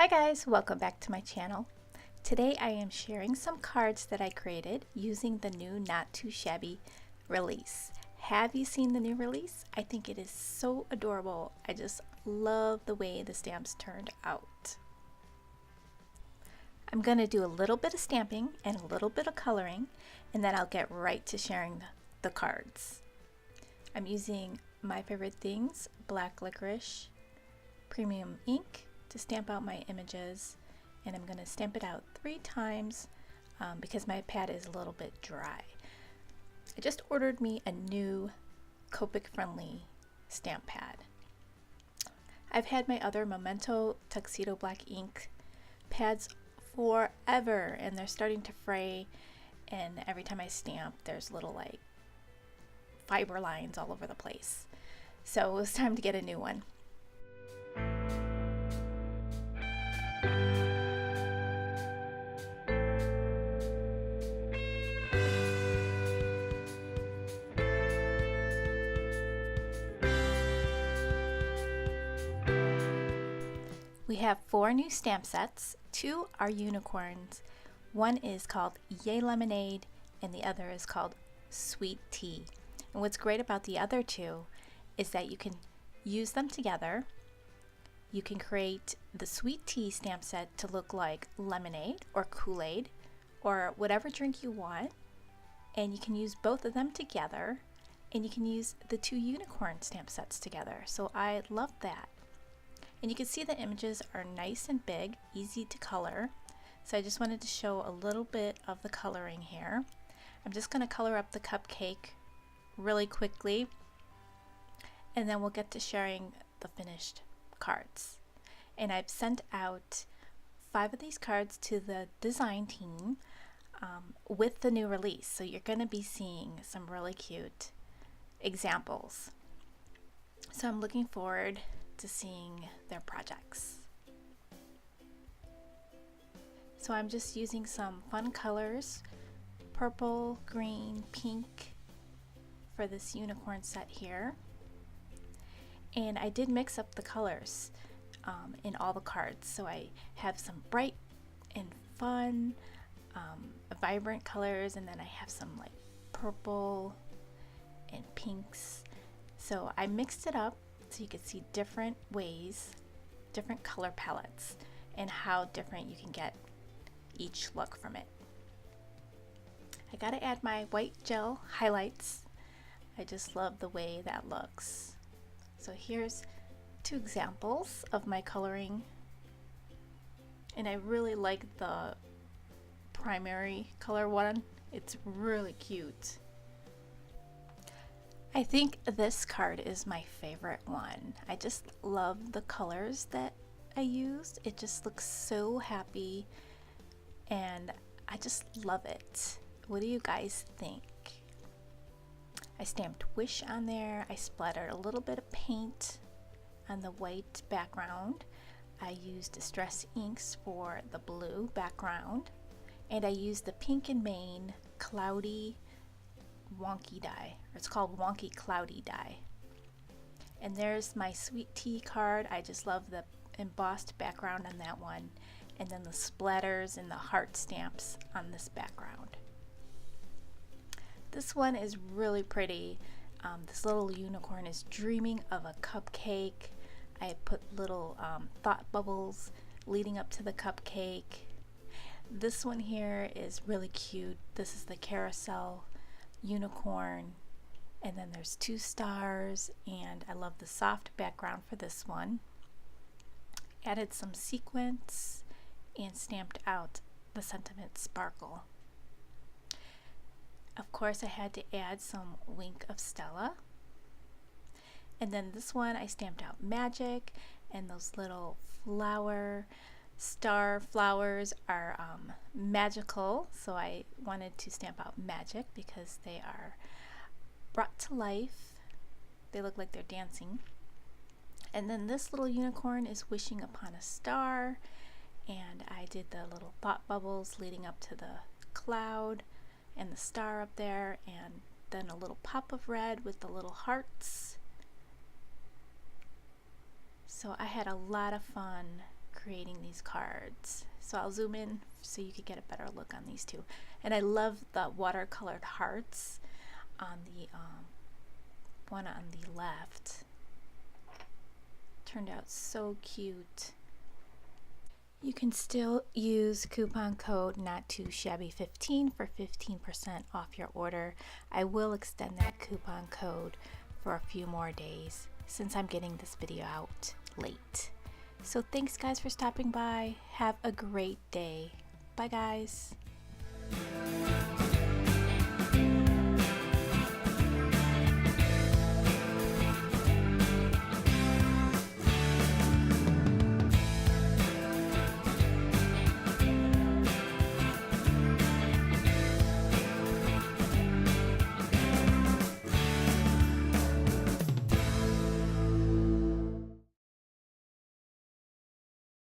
Hi guys, welcome back to my channel. Today I am sharing some cards that I created using the new Not Too Shabby release. Have you seen the new release? I think it is so adorable. I just love the way the stamps turned out. I'm going to do a little bit of stamping and a little bit of coloring, and then I'll get right to sharing the cards. I'm using My Favorite Things Black Licorice Premium ink to stamp out my images, and I'm going to stamp it out 3 times because my pad is a little bit dry. I just ordered me a new Copic friendly stamp pad. I've had my other Memento Tuxedo Black ink pads forever, and they're starting to fray, and every time I stamp there's little like fiber lines all over the place. So it was time to get a new one. We have 4 new stamp sets. 2 are unicorns. One is called Yay Lemonade and the other is called Sweet Tea. And what's great about the other 2 is that you can use them together. You can create the Sweet Tea stamp set to look like lemonade or Kool-Aid or whatever drink you want, and you can use both of them together, and you can use the 2 unicorn stamp sets together. So I love that. And you can see the images are nice and big, easy to color. So I just wanted to show a little bit of the coloring here. I'm just going to color up the cupcake really quickly, and then we'll get to sharing the finished cards. And I've sent out 5 of these cards to the design team with the new release. So you're going to be seeing some really cute examples. So I'm looking forward to seeing their projects. So I'm just using some fun colors, purple, green, pink for this unicorn set here. And I did mix up the colors in all the cards. So I have some bright and fun, vibrant colors, and then I have some like purple and pinks. So I mixed it up so you could see different ways, different color palettes, and how different you can get each look from it. I gotta add my white gel highlights. I just love the way that looks. So here's 2 examples of my coloring, and I really like the primary color one. It's really cute. I think this card is my favorite one. I just love the colors that I used. It just looks so happy, and I just love it. What do you guys think? I stamped Wish on there. I splattered a little bit of paint on the white background. I used Distress inks for the blue background, and I used the Pink and Main Cloudy Wonky die. It's called Wonky Cloudy die. And there's my Sweet Tea card. I just love the embossed background on that one, and then the splatters and the heart stamps on this background. This one is really pretty. This little unicorn is dreaming of a cupcake. I put little thought bubbles leading up to the cupcake. This one here is really cute. This is the carousel unicorn, and then there's 2 stars, and I love the soft background for this one. Added some sequins and stamped out the sentiment sparkle. Of course I had to add some Wink of Stella, and then this one I stamped out magic, and those little star flowers are magical, so I wanted to stamp out magic because they are brought to life. They look like they're dancing. And then this little unicorn is wishing upon a star, and I did the little thought bubbles leading up to the cloud and the star up there, and then a little pop of red with the little hearts. So I had a lot of fun creating these cards. So I'll zoom in so you could get a better look on these two. And I love the watercolored hearts on the one on the left. Turned out so cute. You can still use coupon code Not2Shabby15 for 15% off your order. I will extend that coupon code for a few more days since I'm getting this video out late. So thanks guys for stopping by. Have a great day. Bye guys.